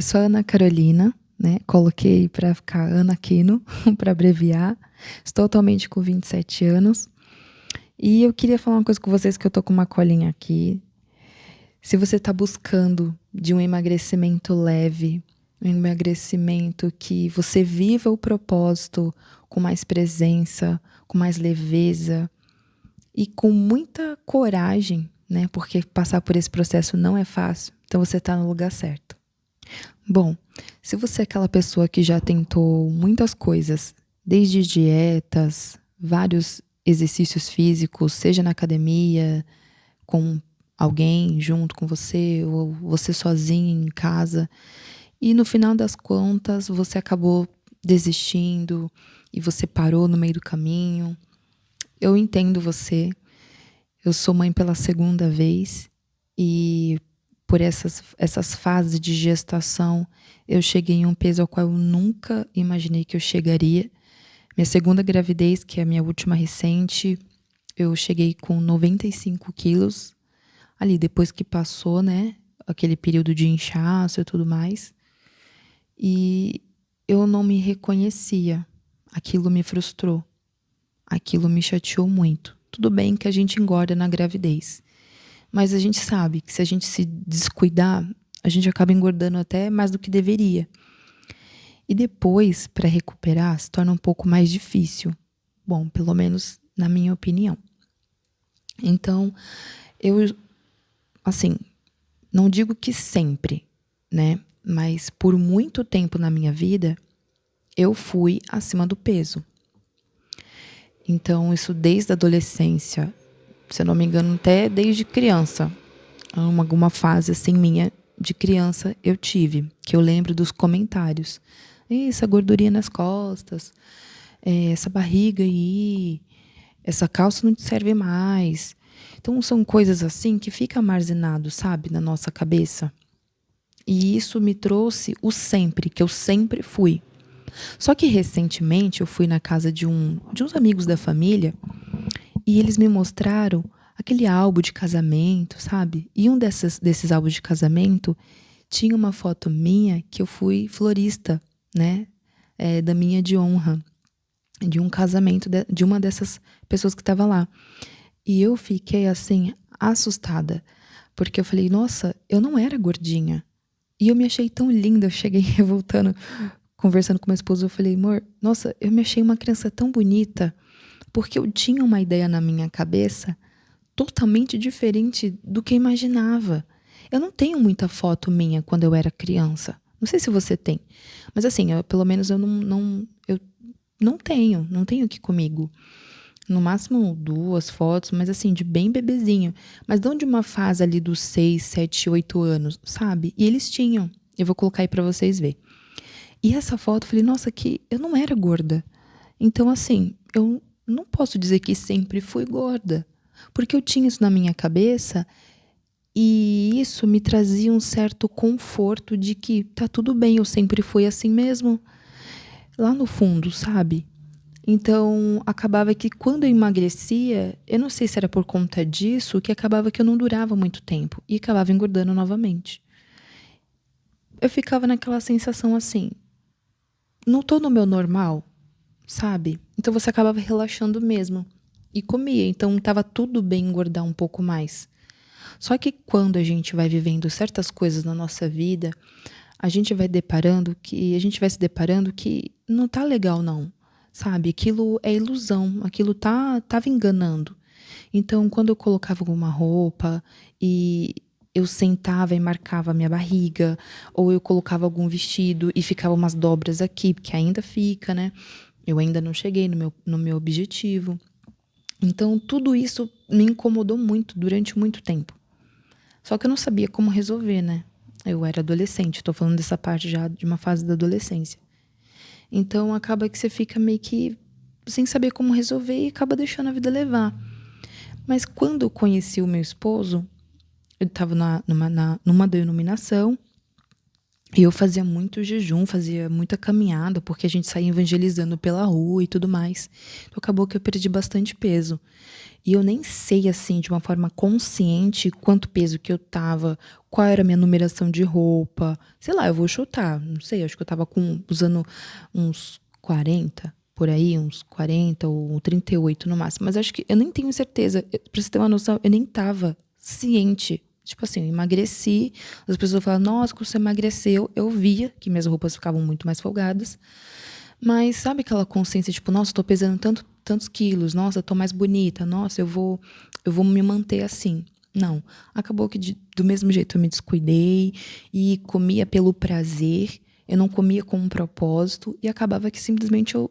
Eu sou a Ana Carolina, né? Coloquei para ficar Ana Aquino, para abreviar. Estou atualmente com 27 anos. E eu queria falar uma coisa com vocês, que eu tô com uma colinha aqui. Se você está buscando de um emagrecimento leve, um emagrecimento que você viva o propósito com mais presença, com mais leveza e com muita coragem, né? Porque passar por esse processo não é fácil. Então você está no lugar certo. Bom, se você é aquela pessoa que já tentou muitas coisas, desde dietas, vários exercícios físicos, seja na academia, com alguém junto com você, ou você sozinho em casa, e no final das contas você acabou desistindo e você parou no meio do caminho. Eu entendo você. Eu sou mãe pela segunda vez e por essas fases de gestação eu cheguei em um peso ao qual eu nunca imaginei que eu chegaria. Minha segunda gravidez, que é a minha última recente, eu cheguei com 95 quilos. Ali, depois que passou, né, aquele período de inchaço e tudo mais. E eu não me reconhecia. Aquilo me frustrou. Aquilo me chateou muito. Tudo bem que a gente engorda na gravidez. Mas a gente sabe que se a gente se descuidar, a gente acaba engordando até mais do que deveria. E depois, para recuperar, se torna um pouco mais difícil. Bom, pelo menos na minha opinião. Então, eu, assim, não digo que sempre, né? Mas por muito tempo na minha vida, eu fui acima do peso. Então, isso desde a adolescência, se eu não me engano, até desde criança. Alguma fase assim minha de criança eu tive, que eu lembro dos comentários. Essa gordurinha nas costas, essa barriga aí, essa calça não te serve mais. Então são coisas assim que fica armazenado, sabe, na nossa cabeça. E isso me trouxe o sempre, que eu sempre fui. Só que recentemente eu fui na casa de uns amigos da família e eles me mostraram aquele álbum de casamento, sabe? E um desses álbuns de casamento tinha uma foto minha que eu fui florista, né? Daminha de honra, de um casamento de uma dessas pessoas que estava lá. E eu fiquei assim, assustada, porque eu falei, nossa, eu não era gordinha. E eu me achei tão linda, eu cheguei revoltando, conversando com meu esposo, eu falei, amor, nossa, eu me achei uma criança tão bonita, porque eu tinha uma ideia na minha cabeça totalmente diferente do que eu imaginava. Eu não tenho muita foto minha quando eu era criança. Não sei se você tem. Mas assim, pelo menos eu não tenho aqui comigo. No máximo 2 fotos, mas assim, de bem bebezinho. Mas não de uma fase ali dos 6, 7, 8 anos, sabe? E eles tinham. Eu vou colocar aí pra vocês verem. E essa foto, eu falei, nossa, que eu não era gorda. Então assim, eu não posso dizer que sempre fui gorda. Porque eu tinha isso na minha cabeça e isso me trazia um certo conforto de que tá tudo bem, eu sempre fui assim mesmo. Lá no fundo, sabe? Então, acabava que quando eu emagrecia, eu não sei se era por conta disso, que acabava que eu não durava muito tempo e acabava engordando novamente. Eu ficava naquela sensação assim, não tô no meu normal, sabe? Então você acabava relaxando mesmo e comia, então tava tudo bem engordar um pouco mais. Só que quando a gente vai vivendo certas coisas na nossa vida, a gente vai se deparando que não tá legal não, sabe? Aquilo é ilusão, aquilo tava enganando. Então, quando eu colocava alguma roupa e eu sentava e marcava a minha barriga, ou eu colocava algum vestido e ficava umas dobras aqui, porque ainda fica, né? Eu ainda não cheguei no meu objetivo. Então, tudo isso me incomodou muito durante muito tempo. Só que eu não sabia como resolver, né? Eu era adolescente, tô falando dessa parte já de uma fase da adolescência. Então acaba que você fica meio que sem saber como resolver e acaba deixando a vida levar. Mas quando eu conheci o meu esposo, eu tava numa denominação E eu fazia muito jejum, fazia muita caminhada, porque a gente saía evangelizando pela rua e tudo mais. Então acabou que eu perdi bastante peso. E eu nem sei, assim, de uma forma consciente, quanto peso que eu tava, qual era a minha numeração de roupa. Sei lá, eu vou chutar, não sei, acho que eu tava usando uns 40 por aí, uns 40 ou 38 no máximo. Mas acho que eu nem tenho certeza. Pra você ter uma noção, eu nem tava ciente. Tipo assim, eu emagreci, as pessoas falam, nossa, que você emagreceu. Eu via que minhas roupas ficavam muito mais folgadas. Mas sabe aquela consciência, tipo, nossa, tô pesando tantos quilos, nossa, tô mais bonita, nossa, eu vou me manter assim. Não. Acabou que do mesmo jeito eu me descuidei e comia pelo prazer, eu não comia com um propósito e acabava que simplesmente eu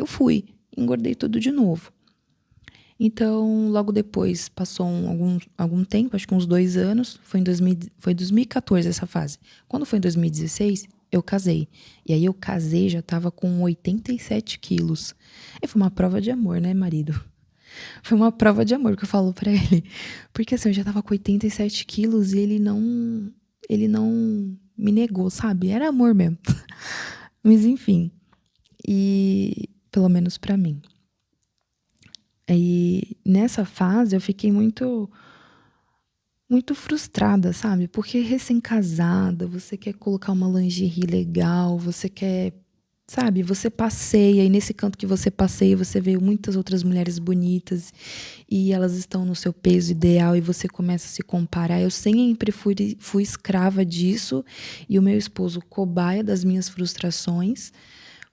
fui, engordei tudo de novo. Então, logo depois, passou algum tempo, acho que uns 2 anos, foi 2014 essa fase. Quando foi em 2016, eu casei. E aí eu casei, já tava com 87 quilos. E foi uma prova de amor, né, marido? Foi uma prova de amor que eu falo pra ele. Porque assim, eu já tava com 87 quilos e ele não me negou, sabe? Era amor mesmo. Mas enfim, e pelo menos pra mim. E nessa fase eu fiquei muito frustrada, sabe? Porque recém-casada, você quer colocar uma lingerie legal, você quer, sabe? Você passeia e nesse canto que você passeia, você vê muitas outras mulheres bonitas e elas estão no seu peso ideal e você começa a se comparar. Eu sempre fui escrava disso e o meu esposo cobaia das minhas frustrações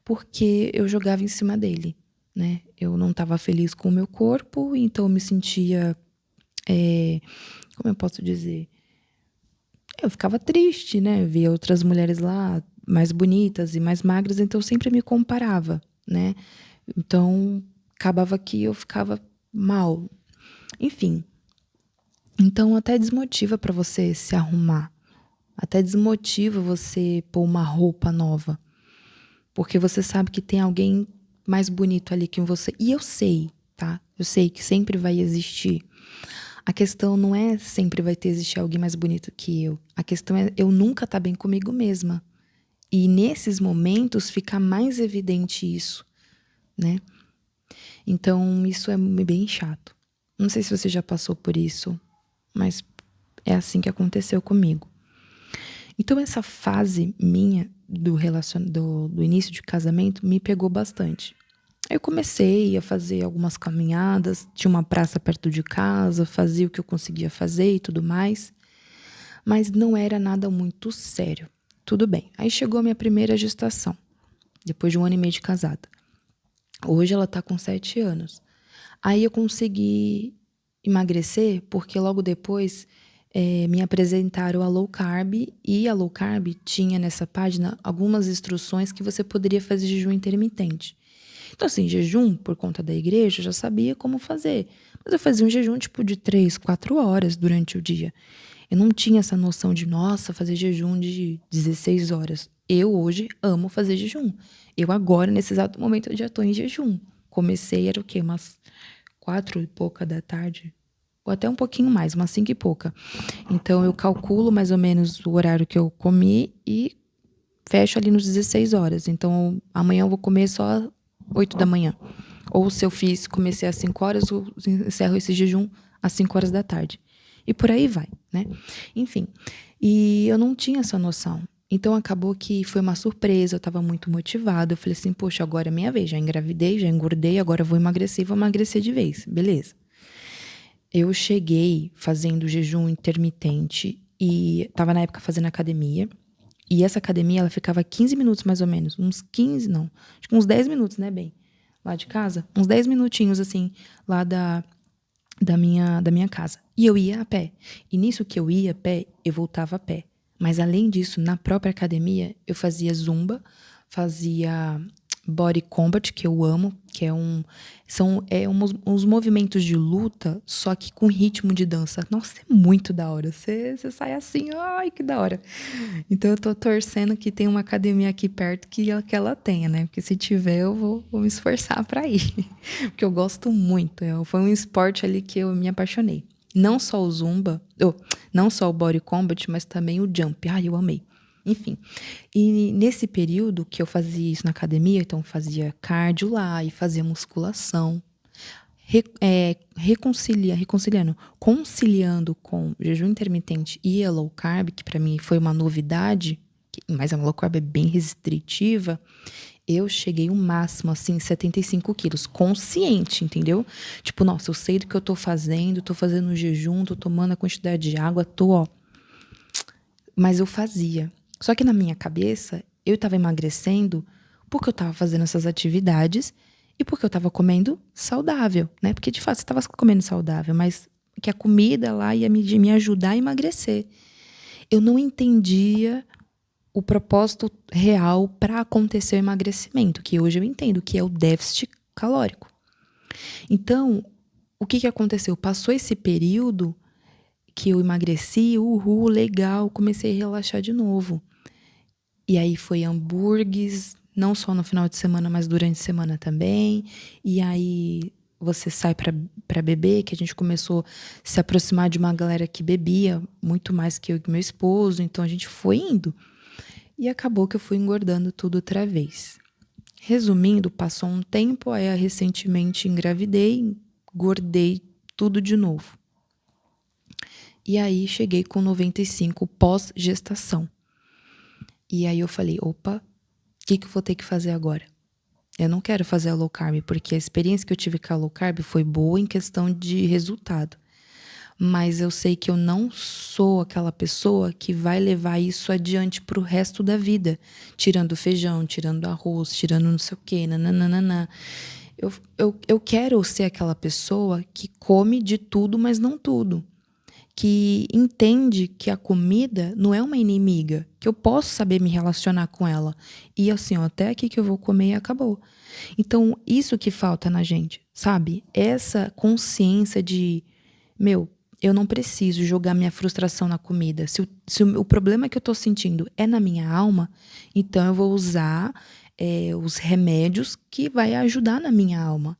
porque eu jogava em cima dele, né? Eu não estava feliz com o meu corpo, então eu me sentia, como eu posso dizer? Eu ficava triste, né? Eu via outras mulheres lá mais bonitas e mais magras, então eu sempre me comparava, né? Então acabava que eu ficava mal. Enfim, então até desmotiva para você se arrumar, até desmotiva você pôr uma roupa nova, porque você sabe que tem alguém mais bonito ali que você. E eu sei, tá? Eu sei que sempre vai existir. A questão não é sempre vai ter existir alguém mais bonito que eu. A questão é eu nunca estar bem comigo mesma. E nesses momentos fica mais evidente isso, né? Então isso é bem chato. Não sei se você já passou por isso, mas é assim que aconteceu comigo. Então essa fase minha do início de casamento me pegou bastante. Eu comecei a fazer algumas caminhadas, tinha uma praça perto de casa, fazia o que eu conseguia fazer e tudo mais, mas não era nada muito sério. Tudo bem. Aí chegou a minha primeira gestação, depois de 1 ano e meio de casada. Hoje ela tá com 7 anos. Aí eu consegui emagrecer porque logo depois me apresentaram a low carb e a low carb tinha nessa página algumas instruções que você poderia fazer jejum intermitente. Então, assim, jejum, por conta da igreja, eu já sabia como fazer. Mas eu fazia um jejum, tipo, de 3, 4 horas durante o dia. Eu não tinha essa noção de, nossa, fazer jejum de 16 horas. Eu, hoje, amo fazer jejum. Eu agora, nesse exato momento, eu já tô em jejum. Comecei, era o quê? Umas 4 e pouca da tarde? Ou até um pouquinho mais, umas 5 e pouca. Então, eu calculo mais ou menos o horário que eu comi e fecho ali nos 16 horas. Então, amanhã eu vou comer só 8 da manhã. Ou se eu comecei às 5 horas, eu encerro esse jejum às 5 horas da tarde. E por aí vai, né? Enfim. E eu não tinha essa noção. Então acabou que foi uma surpresa, eu tava muito motivada. Eu falei assim, poxa, agora é minha vez. Já engravidei, já engordei, agora eu vou emagrecer de vez. Beleza. Eu cheguei fazendo jejum intermitente e tava na época fazendo academia. E essa academia, ela ficava 15 minutos mais ou menos. Uns 15, não. Acho que uns 10 minutos, né, bem? Lá de casa. Uns 10 minutinhos, assim, lá da minha casa. E eu ia a pé. E nisso que eu ia a pé, eu voltava a pé. Mas além disso, na própria academia, eu fazia zumba, fazia body combat, que eu amo, que são uns movimentos de luta, só que com ritmo de dança. Nossa, é muito da hora. Você sai assim, ai, que da hora. Então eu tô torcendo que tem uma academia aqui perto que ela tenha, né? Porque se tiver, eu vou me esforçar pra ir. Porque eu gosto muito. Foi um esporte ali que eu me apaixonei. Não só o Zumba, não só o Body Combat, mas também o Jump. Ai, eu amei. Enfim. E nesse período que eu fazia isso na academia, então fazia cardio lá e fazia musculação, conciliando com jejum intermitente e a low carb, que para mim foi uma novidade, mas a low carb é bem restritiva, eu cheguei o máximo, assim, 75 quilos, consciente, entendeu? Tipo, nossa, eu sei do que eu tô fazendo jejum, tô tomando a quantidade de água, ó. Mas eu fazia. Só que na minha cabeça, eu tava emagrecendo porque eu tava fazendo essas atividades e porque eu tava comendo saudável, né? Porque de fato você tava comendo saudável, mas que a comida lá ia me ajudar a emagrecer. Eu não entendia o propósito real para acontecer o emagrecimento, que hoje eu entendo, que é o déficit calórico. Então, o que aconteceu? Passou esse período que eu emagreci, legal, comecei a relaxar de novo. E aí foi hambúrgueres, não só no final de semana, mas durante a semana também. E aí você sai para beber, que a gente começou a se aproximar de uma galera que bebia muito mais que eu e que meu esposo, então a gente foi indo. E acabou que eu fui engordando tudo outra vez. Resumindo, passou um tempo, aí recentemente engravidei, engordei tudo de novo. E aí cheguei com 95 pós-gestação. E aí eu falei, opa, o que eu vou ter que fazer agora? Eu não quero fazer a low carb, porque a experiência que eu tive com a low carb foi boa em questão de resultado. Mas eu sei que eu não sou aquela pessoa que vai levar isso adiante pro resto da vida. Tirando feijão, tirando arroz, tirando não sei o quê, nananana. Eu quero ser aquela pessoa que come de tudo, mas não tudo. Que entende que a comida não é uma inimiga, que eu posso saber me relacionar com ela. E assim, ó, até aqui que eu vou comer e acabou. Então, isso que falta na gente, sabe? Essa consciência de, eu não preciso jogar minha frustração na comida. Se o problema que eu tô sentindo é na minha alma, então eu vou usar os remédios que vai ajudar na minha alma.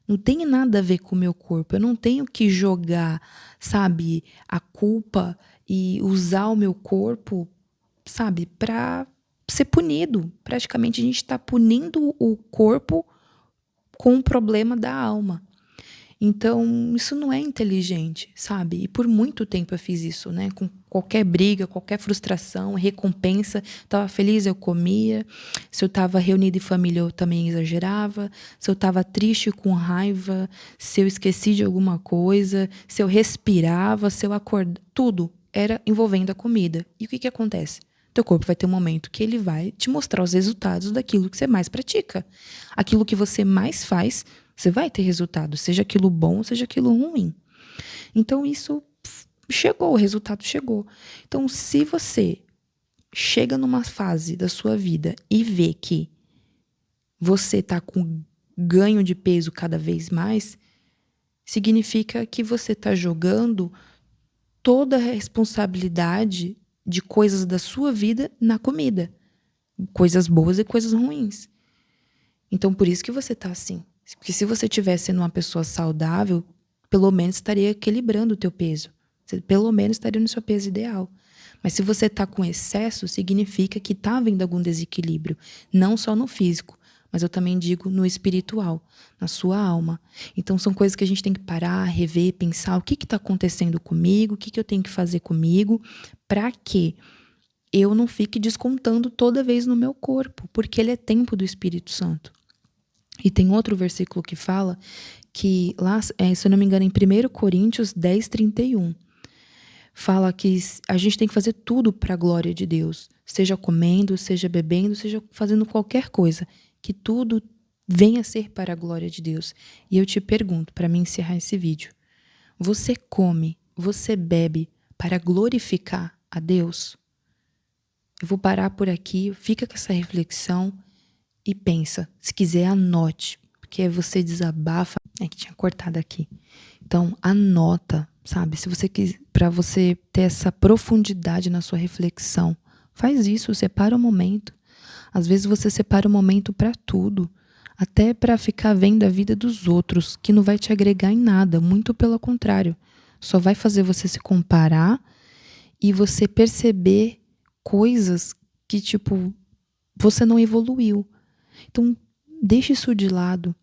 Não tem nada a ver com o meu corpo. Eu não tenho que jogar, sabe, a culpa e usar o meu corpo, sabe, pra ser punido. Praticamente a gente tá punindo o corpo com o problema da alma. Então, isso não é inteligente, sabe? E por muito tempo eu fiz isso, né? Com qualquer briga, qualquer frustração, recompensa. Tava feliz, eu comia. Se eu tava reunida em família, eu também exagerava. Se eu tava triste, com raiva, se eu esqueci de alguma coisa, se eu respirava, se eu acordava, tudo era envolvendo a comida. E o que acontece? Teu corpo vai ter um momento que ele vai te mostrar os resultados daquilo que você mais pratica. Aquilo que você mais faz, você vai ter resultado, seja aquilo bom, seja aquilo ruim. Então isso chegou, o resultado chegou. Então se você chega numa fase da sua vida e vê que você está com ganho de peso cada vez mais, significa que você está jogando toda a responsabilidade de coisas da sua vida na comida. Coisas boas e coisas ruins. Então por isso que você está assim. Porque se você estivesse sendo uma pessoa saudável, pelo menos estaria equilibrando o teu peso. Você pelo menos estaria no seu peso ideal. Mas se você está com excesso, significa que está havendo algum desequilíbrio. Não só no físico, mas eu também digo no espiritual, na sua alma. Então são coisas que a gente tem que parar, rever, pensar o que está acontecendo comigo, o que eu tenho que fazer comigo, para que eu não fique descontando toda vez no meu corpo, porque ele é templo do Espírito Santo. E tem outro versículo que fala que lá, se eu não me engano, em 1 Coríntios 10, 31, fala que a gente tem que fazer tudo para a glória de Deus. Seja comendo, seja bebendo, seja fazendo qualquer coisa. Que tudo venha a ser para a glória de Deus. E eu te pergunto, para mim encerrar esse vídeo, você come, você bebe para glorificar a Deus? Eu vou parar por aqui, fica com essa reflexão. E pensa, se quiser anote, porque você desabafa, que tinha cortado aqui. Então anota, sabe? Se você quiser, para você ter essa profundidade na sua reflexão, faz isso, separa um momento. Às vezes você separa um momento para tudo, até para ficar vendo a vida dos outros, que não vai te agregar em nada, muito pelo contrário. Só vai fazer você se comparar e você perceber coisas que, tipo, você não evoluiu. Então, deixe isso de lado.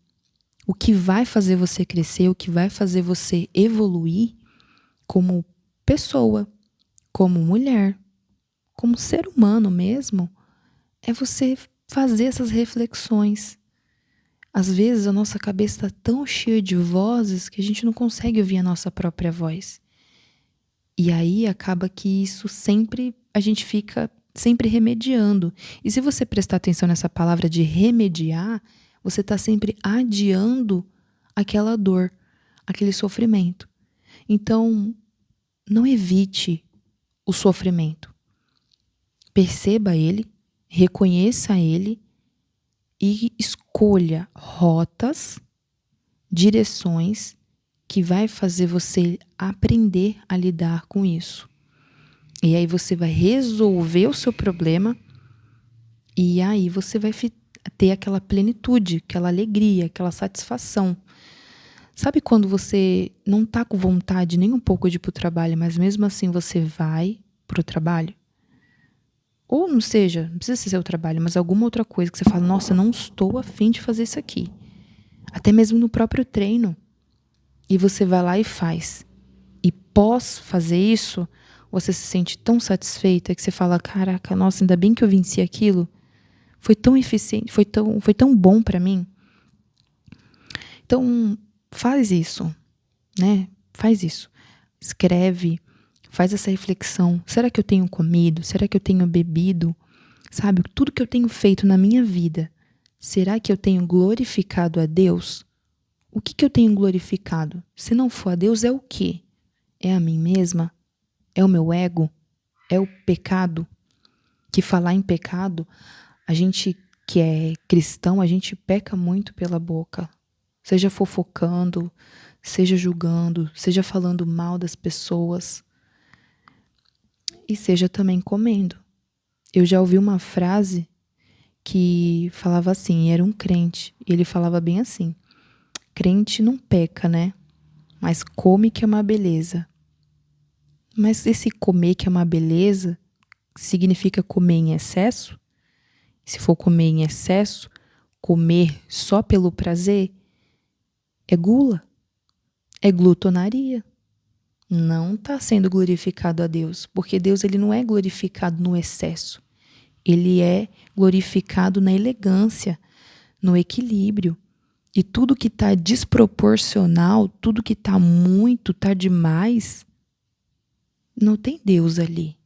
O que vai fazer você crescer, o que vai fazer você evoluir como pessoa, como mulher, como ser humano mesmo, é você fazer essas reflexões. Às vezes a nossa cabeça está tão cheia de vozes que a gente não consegue ouvir a nossa própria voz. E aí acaba que isso a gente fica sempre remediando. E se você prestar atenção nessa palavra de remediar, você está sempre adiando aquela dor, aquele sofrimento. Então, não evite o sofrimento. Perceba ele, reconheça ele e escolha rotas, direções que vai fazer você aprender a lidar com isso. E aí você vai resolver o seu problema e aí você vai ter aquela plenitude, aquela alegria, aquela satisfação. Sabe quando você não tá com vontade nem um pouco de ir pro trabalho, mas mesmo assim você vai pro trabalho? Ou não precisa ser o trabalho, mas alguma outra coisa que você fala, nossa, não estou a fim de fazer isso aqui. Até mesmo no próprio treino. E você vai lá e faz. E pós fazer isso, você se sente tão satisfeita que você fala, caraca, nossa, ainda bem que eu venci aquilo. Foi tão eficiente, foi tão bom pra mim. Então, faz isso, né? Faz isso. Escreve, faz essa reflexão. Será que eu tenho comido? Será que eu tenho bebido? Sabe, tudo que eu tenho feito na minha vida, será que eu tenho glorificado a Deus? O que eu tenho glorificado? Se não for a Deus, é o quê? É a mim mesma? É o meu ego? É o pecado? Que falar em pecado, a gente que é cristão, a gente peca muito pela boca. Seja fofocando, seja julgando, seja falando mal das pessoas. E seja também comendo. Eu já ouvi uma frase que falava assim, era um crente, e ele falava bem assim, crente não peca, né? Mas come que é uma beleza. Mas esse comer que é uma beleza significa comer em excesso? Se for comer em excesso, comer só pelo prazer, é gula, é glutonaria. Não está sendo glorificado a Deus, porque Deus ele não é glorificado no excesso. Ele é glorificado na elegância, no equilíbrio. E tudo que está desproporcional, tudo que está muito, está demais, não tem Deus ali.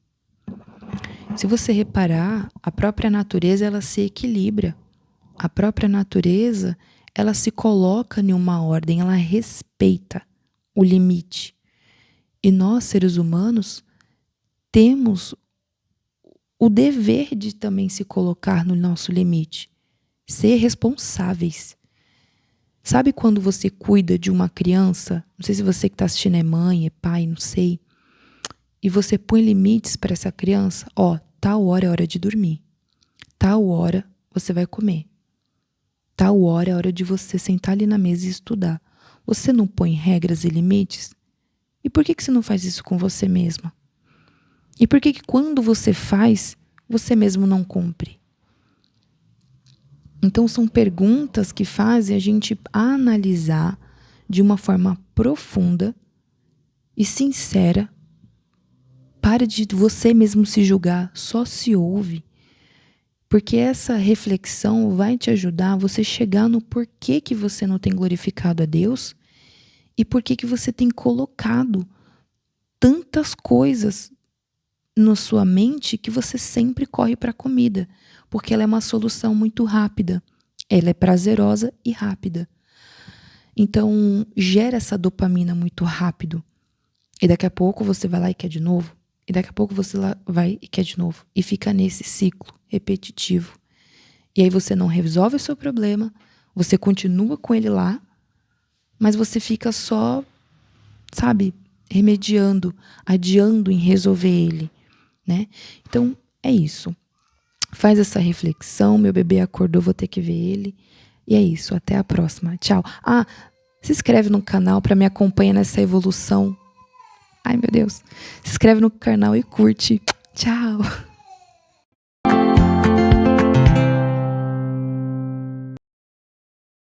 Se você reparar, a própria natureza ela se equilibra. A própria natureza ela se coloca em uma ordem, ela respeita o limite. E nós, seres humanos, temos o dever de também se colocar no nosso limite. Ser responsáveis. Sabe quando você cuida de uma criança? Não sei se você que está assistindo é mãe, é pai, não sei. E você põe limites para essa criança. Ó, tal hora é hora de dormir. Tal hora você vai comer. Tal hora é hora de você sentar ali na mesa e estudar. Você não põe regras e limites? E por que você não faz isso com você mesma? E por que quando você faz, você mesmo não cumpre? Então são perguntas que fazem a gente analisar de uma forma profunda e sincera. Pare de você mesmo se julgar, só se ouve. Porque essa reflexão vai te ajudar a você chegar no porquê que você não tem glorificado a Deus e porquê que você tem colocado tantas coisas na sua mente que você sempre corre para a comida, porque ela é uma solução muito rápida, ela é prazerosa e rápida. Então, gera essa dopamina muito rápido. E daqui a pouco você vai lá e quer de novo. E daqui a pouco você vai e quer de novo. E fica nesse ciclo repetitivo. E aí você não resolve o seu problema, você continua com ele lá, mas você fica só, sabe, remediando, adiando em resolver ele, né? Então, é isso. Faz essa reflexão, meu bebê acordou, vou ter que ver ele. E é isso, até a próxima. Tchau. Ah, se inscreve no canal para me acompanhar nessa evolução. Ai, meu Deus. Se inscreve no canal e curte. Tchau.